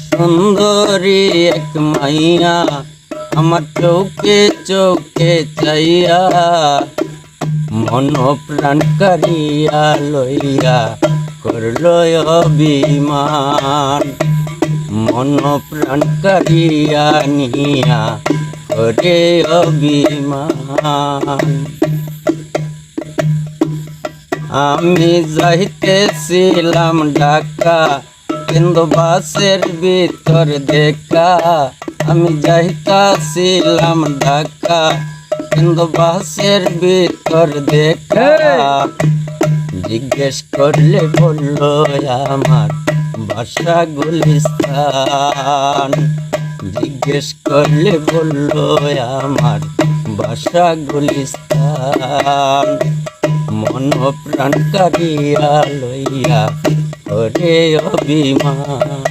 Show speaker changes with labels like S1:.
S1: সুন্দরী এক মাইয়া আমার চোখে চোখে চাইয়া মন প্রাণ কারিয়া লইয়া করল অভিমান। মন প্রাণ কারিয়া নিয়া করে অভিমান। আমি যাইতেছিলাম ঢাকা কিন্তু বাসের ভিতর দেখা। আমি যাইতেছিলাম ঢাকা কিন্তু বাসের ভিতর দেখা। জিজ্ঞেস করলে বলল আমার বাসা গুলিস্তান। জিজ্ঞেস করলে বলল আমার বাসা গুলিস্তান। মন প্রাণ কারিয়া লইয়া করে অভিমান।